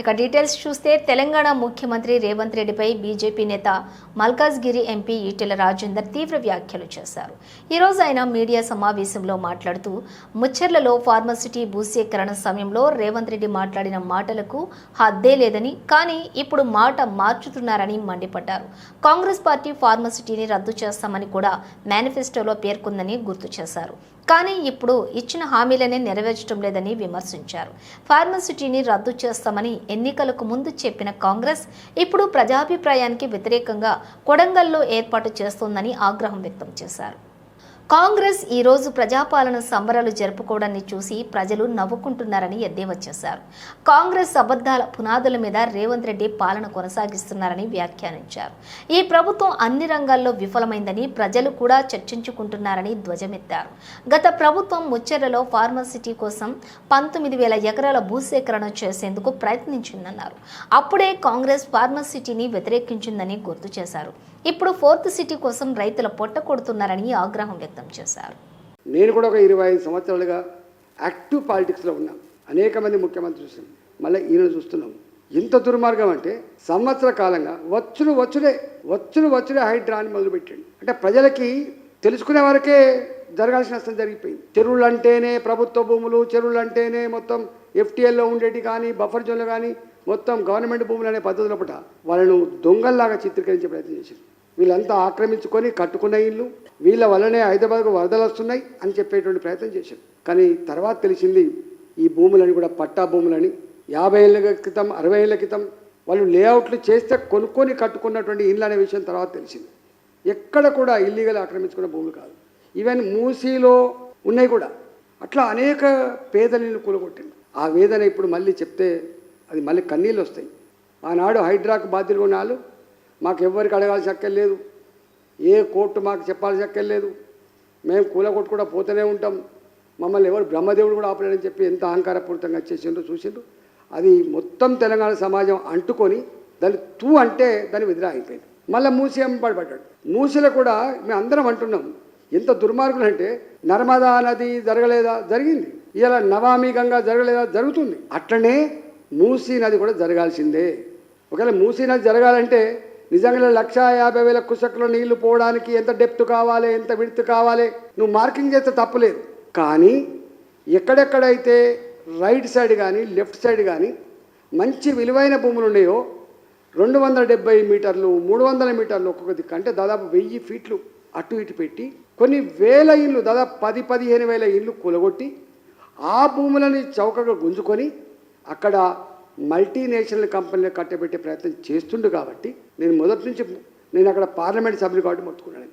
ఇక డీటెయిల్స్ చూస్తే తెలంగాణ ముఖ్యమంత్రి రేవంత్ రెడ్డిపై బీజేపీ నేత మల్కాజ్గిరి ఎంపీ ఈటెల రాజేందర్ తీవ్ర వ్యాఖ్యలు చేశారు. ఈ రోజు ఆయన మీడియా సమావేశంలో మాట్లాడుతూ ముచ్చర్లలో ఫార్మసిటీ భూసేకరణ సమయంలో రేవంత్ రెడ్డి మాట్లాడిన మాటలకు హద్దే లేదని, కానీ ఇప్పుడు మాట మార్చుతున్నారని మండిపడ్డారు. కాంగ్రెస్ పార్టీ ఫార్మసిటీని రద్దు చేస్తామని కూడా మేనిఫెస్టోలో పేర్కొందని గుర్తు చేశారు. కానీ ఇప్పుడు ఇచ్చిన హామీలనే నెరవేర్చడం లేదని విమర్శించారు. ఫార్మసిటీని రద్దు చేస్తామని ఎన్నికలకు ముందు చెప్పిన కాంగ్రెస్ ఇప్పుడు ప్రజాభిప్రాయానికి వ్యతిరేకంగా కొడంగల్లో ఏర్పాటు చేస్తోందని ఆగ్రహం వ్యక్తం చేశారు. కాంగ్రెస్ ఈ రోజు ప్రజాపాలన సంబరాలు జరుపుకోవడాన్ని చూసి ప్రజలు నవ్వుకుంటున్నారని ఎద్దేవా చేశారు. కాంగ్రెస్ అబద్ధాల పునాదుల మీద రేవంత్ రెడ్డి పాలన కొనసాగిస్తున్నారని వ్యాఖ్యానించారు. ఈ ప్రభుత్వం అన్ని రంగాల్లో విఫలమైందని ప్రజలు కూడా చర్చించుకుంటున్నారని ధ్వజమెత్తారు. గత ప్రభుత్వం ముచ్చెర్లలో ఫార్మసిటీ కోసం 19,000 ఎకరాల భూసేకరణ చేసేందుకు ప్రయత్నించిందన్నారు. అప్పుడే కాంగ్రెస్ ఫార్మసిటీని వ్యతిరేకించిందని గుర్తు చేశారు. ఇప్పుడు ఫోర్త్ సిటీ కోసం రైతుల పొట్ట కొడుతున్నారని ఆగ్రహం వ్యక్తం చేశారు. నేను కూడా ఒక 25 సంవత్సరాలుగా యాక్టివ్ పాలిటిక్స్లో ఉన్నాను. అనేక మంది ముఖ్యమంత్రి చూసాం, మళ్ళీ ఈయన చూస్తున్నాం. ఎంత దుర్మార్గం అంటే సంవత్సర కాలంగా వచ్చుడే హైడ్రాని మొదలుపెట్టాడు. అంటే ప్రజలకి తెలుసుకునే వరకే జరగాల్సిన నష్టం జరిగిపోయింది. చెరువులు అంటేనే ప్రభుత్వ భూములు, చెరువులు అంటేనే మొత్తం ఎఫ్టీఎల్లో ఉండేటి కానీ బఫర్ జోన్లు కానీ మొత్తం గవర్నమెంట్ భూములు అనే పద్ధతుల పట వాళ్ళను దొంగల్లాగా చిత్రీకరించే ప్రయత్నం చేశారు. వీళ్ళంతా ఆక్రమించుకొని కట్టుకున్న ఇల్లు, వీళ్ళ వల్లనే హైదరాబాద్కు వరదలు వస్తున్నాయి అని చెప్పేటువంటి ప్రయత్నం చేశారు. కానీ తర్వాత తెలిసింది ఈ భూములని కూడా పట్టా భూములని 50 ఏళ్ళ క్రితం 60 ఏళ్ళ క్రితం వాళ్ళు లేఅవుట్లు చేస్తే కొనుక్కొని కట్టుకున్నటువంటి ఇల్లు అనే విషయం తర్వాత తెలిసింది. ఎక్కడ కూడా ఇల్లీగల్ ఆక్రమించుకున్న భూములు కాదు. ఈవెన్ మూసీలో ఉన్నాయి కూడా. అట్లా అనేక పేదలను కూలగొట్టింది. ఆ వేదన ఇప్పుడు మళ్ళీ చెప్తే అది మళ్ళీ కన్నీళ్ళు వస్తాయి. ఆనాడు హైడ్రాకు బాధ్యులు కొన్నాళ్ళు మాకు ఎవ్వరికి అడగాల్సి అక్కర్లేదు, ఏ కోర్టు మాకు చెప్పాల్సి అక్కర్లేదు, మేము కూలగొట్టు కూడా పోతూనే ఉంటాం, మమ్మల్ని ఎవరు బ్రహ్మదేవుడు కూడా ఆపలేడని చెప్పి ఎంత అహంకారపూరితంగా చేసిండ్రో చూసిండ్రు. అది మొత్తం తెలంగాణ సమాజం అంటుకొని దాన్ని అంటే దాన్ని ఎదురా అయిపోయింది. మళ్ళీ మూసి పడ్డాడు. మూసిలో కూడా మేము అందరం అంటున్నాం, ఎంత దుర్మార్గులు అంటే నర్మదా నది జరగలేదా? జరిగింది. ఇలా నమామి గంగా జరగలేదా? జరుగుతుంది. అట్లనే మూసీ నది కూడా జరగాల్సిందే. ఒకవేళ మూసీ నది జరగాలంటే నిజంగా 150,000 కుసకుల నీళ్లు పోవడానికి ఎంత డెప్త్ కావాలి, ఎంత విడ్త్ కావాలి, నువ్వు మార్కింగ్ చేస్తే తప్పులేదు. కానీ ఎక్కడెక్కడైతే రైట్ సైడ్ కానీ లెఫ్ట్ సైడ్ కానీ మంచి విలువైన భూములు ఉన్నాయో 270 మీటర్లు 300 మీటర్లు ఒక్కొక్క దిక్కు అంటే దాదాపు 1000 ఫీట్లు అటు ఇటు పెట్టి కొన్ని వేల ఇళ్ళు, దాదాపు 10-15 వేల ఇళ్ళు కూలగొట్టి ఆ భూములని చౌకగా గుంజుకొని అక్కడ మల్టీనేషనల్ కంపెనీలు కట్టబెట్టే ప్రయత్నం చేస్తుండు. కాబట్టి నేను మొదటి నుంచి నేను అక్కడ పార్లమెంట్ సభ్యులు కాబట్టి మొత్తుకున్నాను.